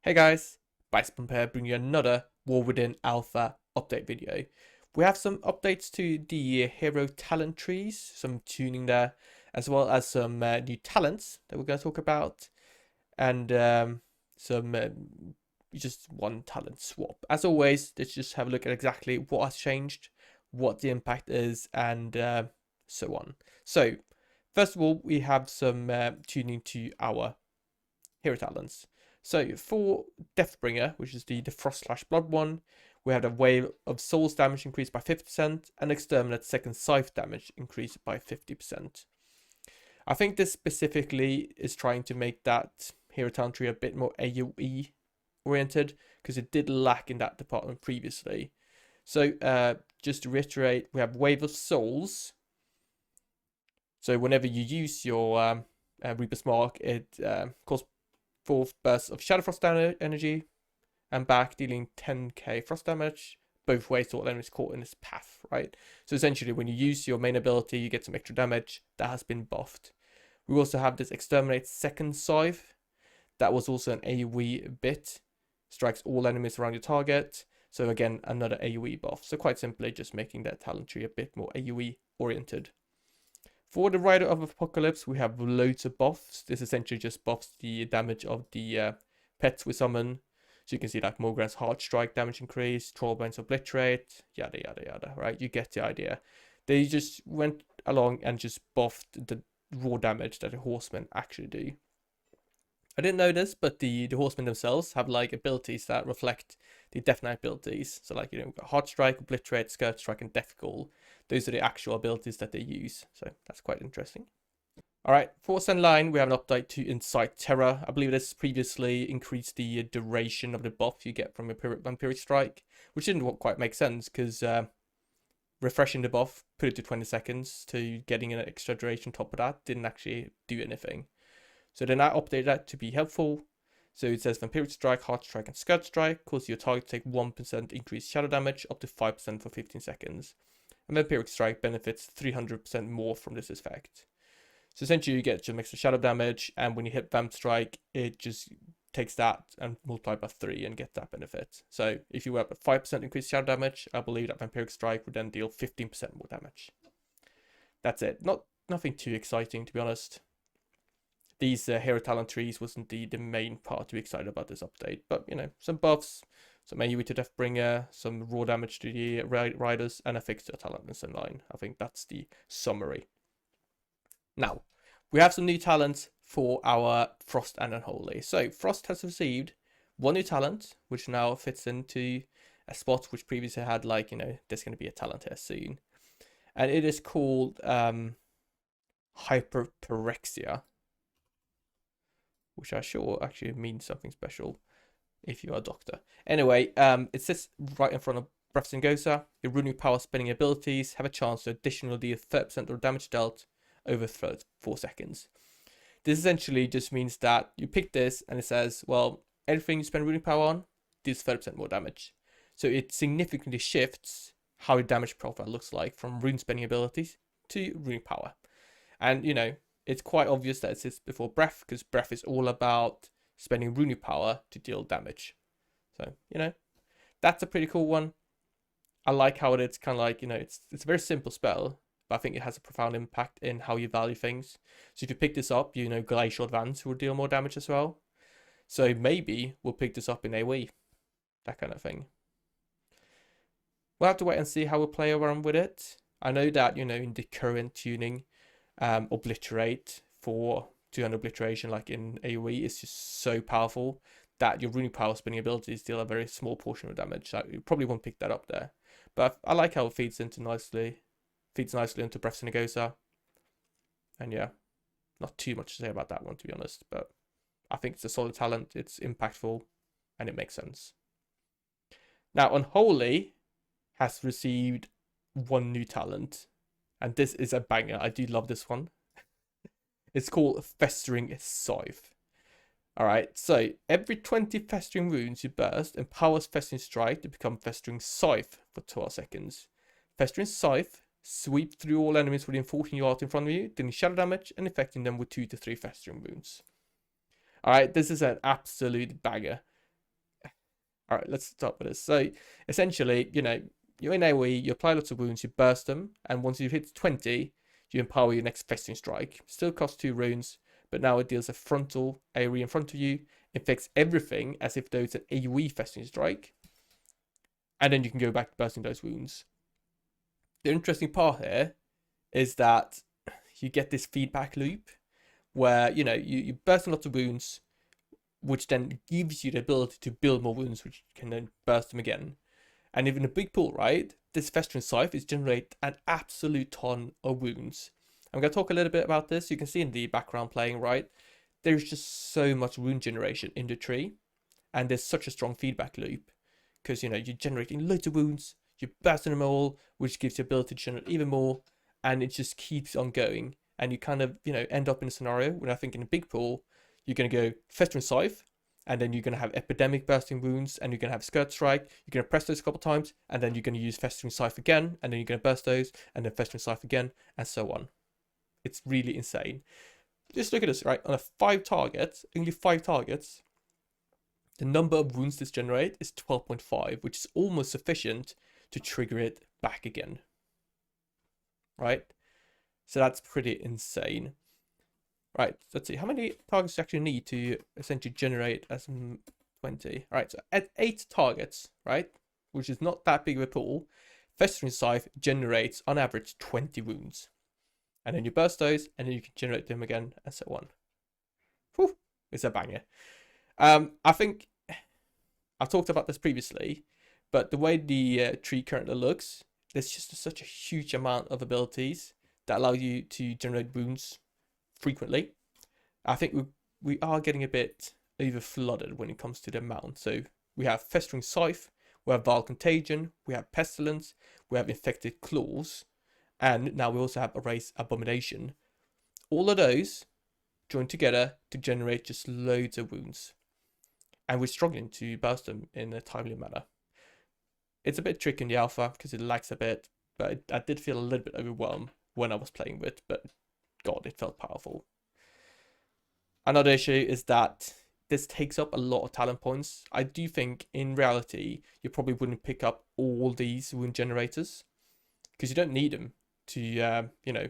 Hey guys, Bicepump here, bringing you another War Within Alpha update video. We have some updates to the hero talent trees, some tuning there, as well as some new talents that we're going to talk about, and some just one talent swap. As always, let's just have a look at exactly what has changed, what the impact is, and so on. So, first of all, we have some tuning to our hero talents. So for Deathbringer, which is the Frost/Blood one, we had a wave of souls damage increased by 50% and Exterminate second scythe damage increased by 50%. I think this specifically is trying to make that hero talent tree a bit more AoE oriented, because it did lack in that department previously. So just to reiterate, we have wave of souls. So whenever you use your Reaper's Mark, it calls 4 bursts of Shadow Frost energy and back, dealing 10k frost damage both ways to all enemies caught in this path, right? So essentially, when you use your main ability, you get some extra damage. That has been buffed. We also have this Exterminate second scythe. That was also an AoE bit. Strikes all enemies around your target. So again, another AoE buff. So quite simply, just making that talent tree a bit more AoE oriented. For the Rider of Apocalypse, we have loads of buffs. This essentially just buffs the damage of the pets we summon. So you can see like Mogran's Heart Strike damage increase, Trollbine's Obliterate, yada yada yada, right? You get the idea. They just went along and just buffed the raw damage that the Horsemen actually do. I didn't know this, but the Horsemen themselves have like abilities that reflect the Death Knight abilities. So like, you know, we've got Heart Strike, Obliterate, Skirt Strike, and Death Call. Those are the actual abilities that they use. So that's quite interesting. All right, for Ascend line, we have an update to Incite Terror. I believe this previously increased the duration of the buff you get from a Vampiric Strike, which didn't quite make sense because refreshing the buff, put it to 20 seconds to getting an extra duration top of that didn't actually do anything. So then I updated that to be helpful. So it says Vampiric Strike, Heart Strike, and Skirt Strike cause your target to take 1% increased shadow damage up to 5% for 15 seconds. And Vampiric Strike benefits 300% more from this effect. So essentially you get some extra shadow damage, and when you hit Vamp Strike, it just takes that and multiply by 3 and get that benefit. So if you were up at 5% increased shadow damage, I believe that Vampiric Strike would then deal 15% more damage. That's it. Nothing too exciting, to be honest. These hero talent trees wasn't the main part to be excited about this update, but you know, some buffs, some AoE to Deathbringer, some raw damage to the riders, and a fixed talent in Ascend line. I think that's the summary. Now, we have some new talents for our Frost and Unholy. So Frost has received one new talent, which now fits into a spot which previously had, like, you know, there's going to be a talent here soon. And it is called Hyperpyrexia, which I'm sure actually means something special if you are a doctor. Anyway, it sits right in front of Breath and Gosa. Your runic power spending abilities have a chance to additionally deal 30% of damage dealt over 4 seconds. This essentially just means that you pick this and it says, well, everything you spend runic power on deals 30% more damage. So it significantly shifts how your damage profile looks like from rune spending abilities to runic power. And, you know, it's quite obvious that it sits before Breath, because Breath is all about spending runic power to deal damage. So, you know, that's a pretty cool one. I like how it's kind of like, you know, it's a very simple spell, but I think it has a profound impact in how you value things. So if you pick this up, you know, Glacial Advance will deal more damage as well. So maybe we'll pick this up in AoE, that kind of thing. We'll have to wait and see how we'll play around with it. I know that, you know, in the current tuning, Obliterate for 200 obliteration, like in AoE, is just so powerful that your runic power spinning abilities deal a very small portion of damage. So you probably won't pick that up there. But I like how it feeds nicely into Breath of Gosa. And yeah, not too much to say about that one, to be honest. But I think it's a solid talent, it's impactful, and it makes sense. Now, Unholy has received one new talent, and this is a banger. I do love this one. It's called Festering Scythe. Alright, so every 20 Festering wounds you burst empowers Festering Strike to become Festering Scythe for 12 seconds. Festering Scythe Sweep through all enemies within 14 yards in front of you, dealing shadow damage and infecting them with 2 to 3 festering wounds. Alright, this is an absolute bagger. Alright, let's start with this. So, essentially, you know, you're in AoE, you apply lots of wounds, you burst them, and once you've hit 20, you empower your next Festering Strike. Still costs 2 runes, but now it deals a frontal AoE in front of you, infects everything as if though it's an AoE Festering Strike, and then you can go back to bursting those wounds. The interesting part here is that you get this feedback loop where, you know, you burst lots of wounds, which then gives you the ability to build more wounds, which can then burst them again. And if in a big pool, right, this Festering Scythe is generate an absolute ton of wounds. I'm going to talk a little bit about this. You can see in the background playing, right, there's just so much wound generation in the tree, and there's such a strong feedback loop because, you know, you're generating loads of wounds, you're bursting them all, which gives you the ability to generate even more, and it just keeps on going. And you kind of, you know, end up in a scenario where I think in a big pool, you're going to go Festering Scythe, and then you're going to have Epidemic bursting wounds, and you're going to have Skirt Strike. You're going to press those a couple times, and then you're going to use Festering Scythe again, and then you're going to burst those, and then Festering Scythe again, and so on. It's really insane. Just look at this, right? On a 5 targets, only 5 targets, the number of wounds this generates is 12.5, which is almost sufficient to trigger it back again. Right? So that's pretty insane. Right, let's see. How many targets do you actually need to essentially generate as 20? Right, so at 8 targets, right, which is not that big of a pool, Festering Scythe generates on average 20 wounds. And then you burst those, and then you can generate them again, and so on. Whew, it's a banger. I think I've talked about this previously, but the way the tree currently looks, there's just such a huge amount of abilities that allow you to generate wounds frequently. I think we are getting a bit over flooded when it comes to the amount. So we have Festering Scythe, we have Vile Contagion, we have Pestilence, we have Infected Claws, and now we also have Erase Abomination. All of those join together to generate just loads of wounds, and we're struggling to burst them in a timely manner. It's a bit tricky in the alpha because it lags a bit, but I did feel a little bit overwhelmed when I was playing with, but God, it felt powerful. Another issue is that this takes up a lot of talent points. I do think in reality, you probably wouldn't pick up all these wound generators because you don't need them to, you know,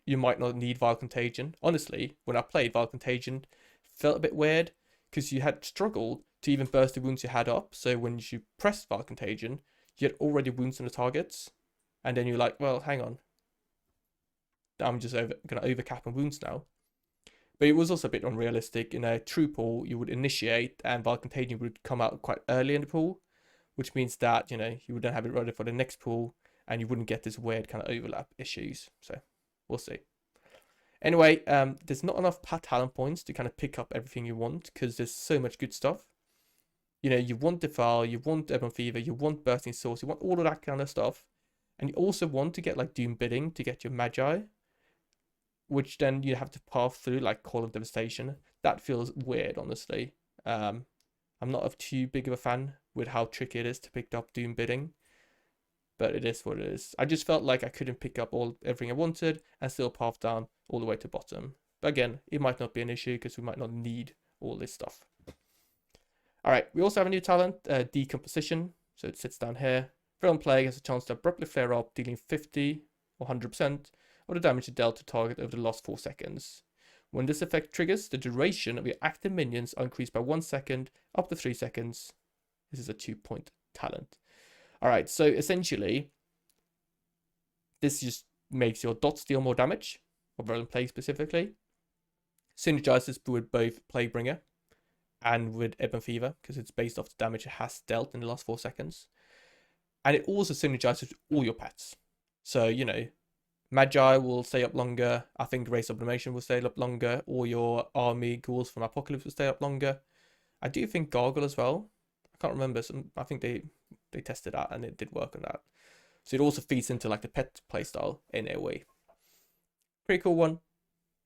you might not need Vile Contagion. Honestly, when I played Vile Contagion, it felt a bit weird because you had struggled to even burst the wounds you had up. So when you pressed Vile Contagion, you had already wounds on the targets. And then you're like, well, hang on. I'm just going to overcap on wounds now. But it was also a bit unrealistic. In a true pool, you would initiate and Vile Contagion would come out quite early in the pool, which means that, you know, you wouldn't have it ready for the next pool and you wouldn't get this weird kind of overlap issues. So we'll see. Anyway, there's not enough talent points to kind of pick up everything you want because there's so much good stuff. You know, you want Defile, you want Ebon Fever, you want Bursting Source, you want all of that kind of stuff. And you also want to get like Doom Bidding to get your Magi, which then you have to path through like Call of Devastation. That feels weird, honestly. I'm not too big of a fan with how tricky it is to pick up Doom Bidding, but it is what it is. I just felt like I couldn't pick up everything I wanted and still path down all the way to bottom. But again, it might not be an issue because we might not need all this stuff. All right, we also have a new talent, Decomposition. So it sits down here. Everyone playing has a chance to abruptly flare up, dealing 50 or 100% of the damage dealt to target over the last 4 seconds. When this effect triggers, the duration of your active minions are increased by 1 second up to 3 seconds. This is a 2-point talent. Alright, so essentially, this just makes your dots deal more damage, or Virulent Plague specifically. Synergizes with both Plaguebringer and with Ebon Fever, because it's based off the damage it has dealt in the last 4 seconds. And it also synergizes with all your pets. So, you know, Magi will stay up longer. I think Race Sublimation will stay up longer. Or your army ghouls from Apocalypse will stay up longer. I do think Gargle as well. I can't remember. I think they tested that and it did work on that. So it also feeds into like the pet playstyle in AoE. Pretty cool one.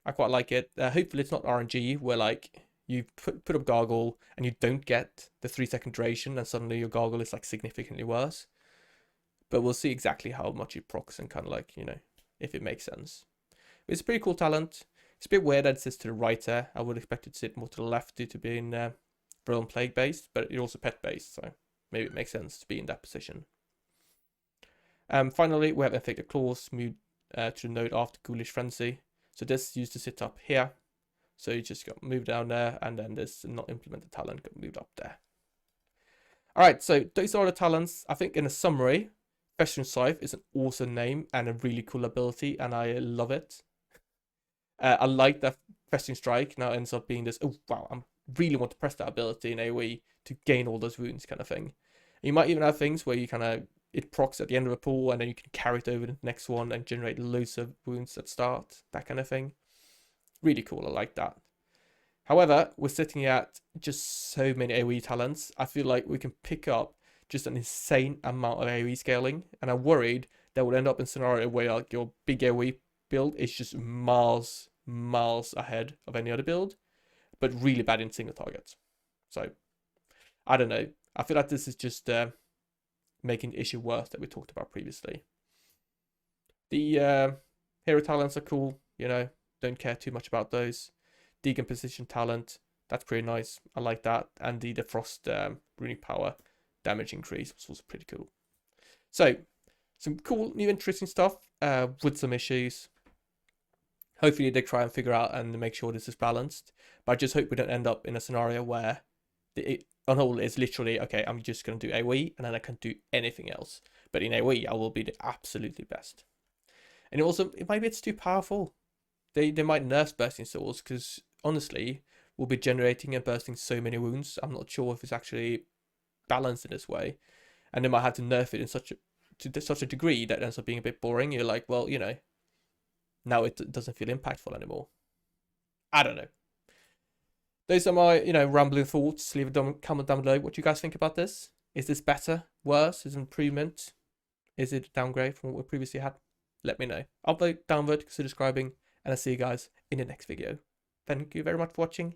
I quite like it. Hopefully it's not RNG where like you put up Gargle and you don't get the 3 second duration and suddenly your Gargle is like significantly worse. but we'll see exactly how much it procs and kind of like, you know, if it makes sense. It's a pretty cool talent. It's a bit weird that it sits to the right there. I would expect it to sit more to the left due to being Brawl and Plague based, but it's also pet based, so maybe it makes sense to be in that position. Finally, we have Infected Claws moved to the node after Ghoulish Frenzy. So this used to sit up here. So you just got moved down there, and then this not implemented talent got moved up there. Alright, so those are the talents. I think in a summary, Festering Scythe is an awesome name and a really cool ability, and I love it. I like that Festering Strike now ends up being this, oh wow, I really want to press that ability in AoE to gain all those wounds kind of thing. You might even have things where you kind of, it procs at the end of a pool and then you can carry it over to the next one and generate loads of wounds at start, that kind of thing. Really cool, I like that. However, we're sitting at just so many AoE talents. I feel like we can pick up just an insane amount of AoE scaling, and I'm worried that we'll end up in a scenario where like your big AoE build is just miles ahead of any other build, but really bad in single targets. So, I don't know. I feel like this is just making the issue worse that we talked about previously. The hero talents are cool, you know, don't care too much about those. Decomposition talent, that's pretty nice. I like that. And the Frost runic power damage increase was also pretty cool. So, some cool, new, interesting stuff with some issues. Hopefully they try and figure out and make sure this is balanced. But I just hope we don't end up in a scenario where the Unholy is literally, okay, I'm just going to do AoE and then I can't do anything else. But in AoE, I will be the absolutely best. And also, maybe it's too powerful. They might nerf Bursting Swords because, honestly, we'll be generating and bursting so many wounds. I'm not sure if it's actually balanced in this way. And they might have to nerf it in to such a degree that ends up being a bit boring. You're like, well, you know, now it doesn't feel impactful anymore. I don't know. Those are my, you know, rambling thoughts. Leave a comment down below. What do you guys think about this? Is this better? Worse? Is it an improvement? Is it a downgrade from what we previously had? Let me know. I'll vote downvote, consider subscribing, and I'll see you guys in the next video. Thank you very much for watching.